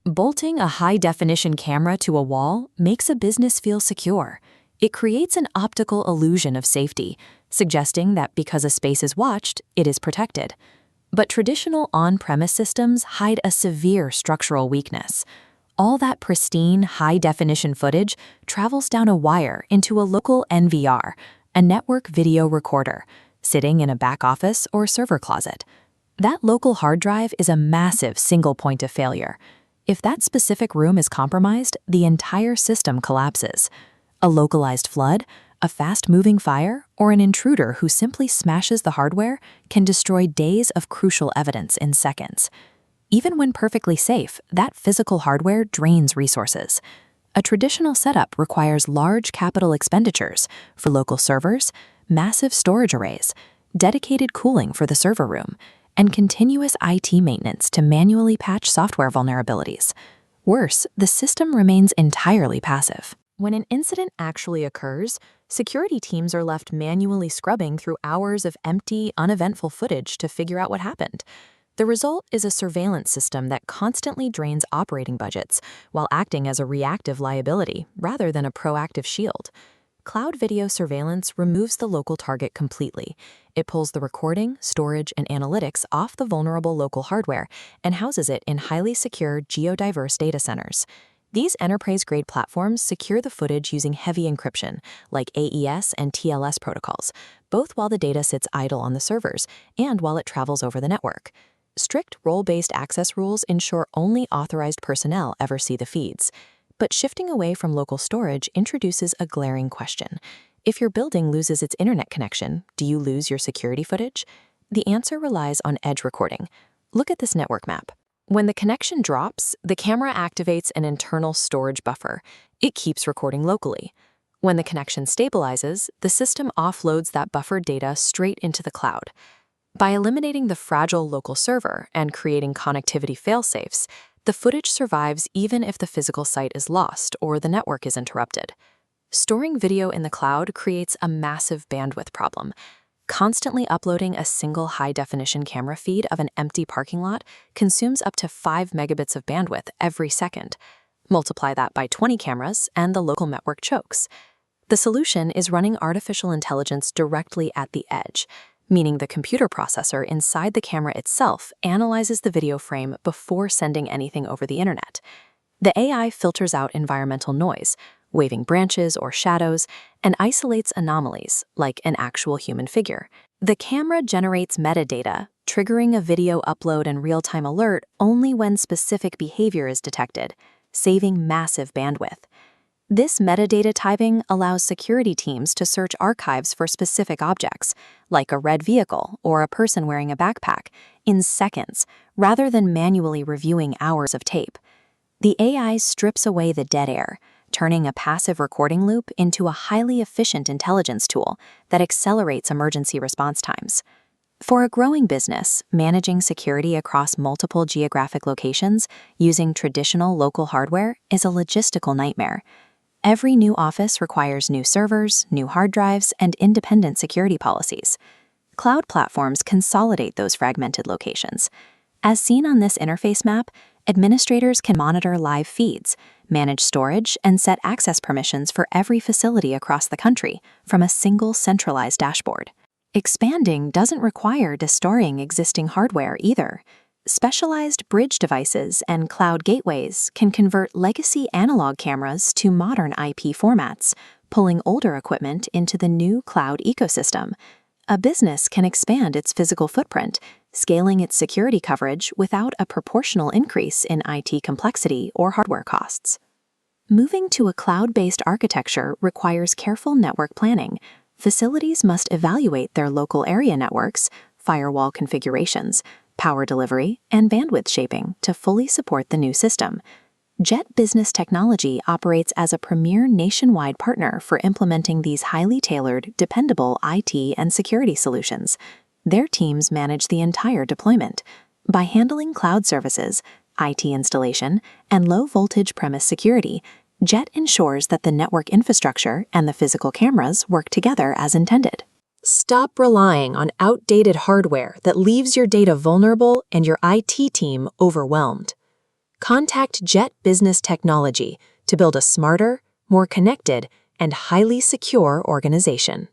Bolting a high-definition camera to a wall makes a business feel secure. It creates an optical illusion of safety, suggesting that because a space is watched, it is protected. But traditional on-premise systems hide a severe structural weakness. All that pristine, high-definition footage travels down a wire into a local NVR, a network video recorder, sitting in a back office or server closet. That local hard drive is a massive single point of failure. If that specific room is compromised, the entire system collapses. A localized flood, a fast-moving fire, or an intruder who simply smashes the hardware can destroy days of crucial evidence in seconds. Even when perfectly safe, that physical hardware drains resources. A traditional setup requires large capital expenditures for local servers, massive storage arrays, dedicated cooling for the server room, and continuous IT maintenance to manually patch software vulnerabilities. Worse, the system remains entirely passive. When an incident actually occurs, security teams are left manually scrubbing through hours of empty, uneventful footage to figure out what happened. The result is a surveillance system that constantly drains operating budgets while acting as a reactive liability rather than a proactive shield. Cloud video surveillance removes the local target completely. It pulls the recording, storage, and analytics off the vulnerable local hardware and houses it in highly secure, geodiverse data centers. These enterprise-grade platforms secure the footage using heavy encryption, like AES and TLS protocols, both while the data sits idle on the servers and while it travels over the network. Strict role-based access rules ensure only authorized personnel ever see the feeds. But shifting away from local storage introduces a glaring question. If your building loses its internet connection, do you lose your security footage? The answer relies on edge recording. Look at this network map. When the connection drops, the camera activates an internal storage buffer. It keeps recording locally. When the connection stabilizes, the system offloads that buffered data straight into the cloud. By eliminating the fragile local server and creating connectivity failsafes, the footage survives even if the physical site is lost or the network is interrupted. Storing video in the cloud creates a massive bandwidth problem. Constantly uploading a single high-definition camera feed of an empty parking lot consumes up to 5 megabits of bandwidth every second. Multiply that by 20 cameras, and the local network chokes. The solution is running artificial intelligence directly at the edge, meaning the computer processor inside the camera itself analyzes the video frame before sending anything over the internet. The AI filters out environmental noise, waving branches or shadows, and isolates anomalies, like an actual human figure. The camera generates metadata, triggering a video upload and real-time alert only when specific behavior is detected, saving massive bandwidth. This metadata typing allows security teams to search archives for specific objects, like a red vehicle or a person wearing a backpack, in seconds, rather than manually reviewing hours of tape. The AI strips away the dead air, turning a passive recording loop into a highly efficient intelligence tool that accelerates emergency response times. For a growing business, managing security across multiple geographic locations using traditional local hardware is a logistical nightmare. Every new office requires new servers, new hard drives, and independent security policies. Cloud platforms consolidate those fragmented locations. As seen on this interface map, administrators can monitor live feeds, manage storage, and set access permissions for every facility across the country from a single centralized dashboard. Expanding doesn't require destroying existing hardware either. Specialized bridge devices and cloud gateways can convert legacy analog cameras to modern IP formats, pulling older equipment into the new cloud ecosystem. A business can expand its physical footprint, scaling its security coverage without a proportional increase in IT complexity or hardware costs. Moving to a cloud-based architecture requires careful network planning. Facilities must evaluate their local area networks, firewall configurations, power delivery, and bandwidth shaping to fully support the new system. JETT Business Technology operates as a premier nationwide partner for implementing these highly tailored, dependable IT and security solutions. Their teams manage the entire deployment. By handling cloud services, IT installation, and low-voltage premise security, JETT ensures that the network infrastructure and the physical cameras work together as intended. Stop relying on outdated hardware that leaves your data vulnerable and your IT team overwhelmed. Contact JETT Business Technology to build a smarter, more connected, and highly secure organization.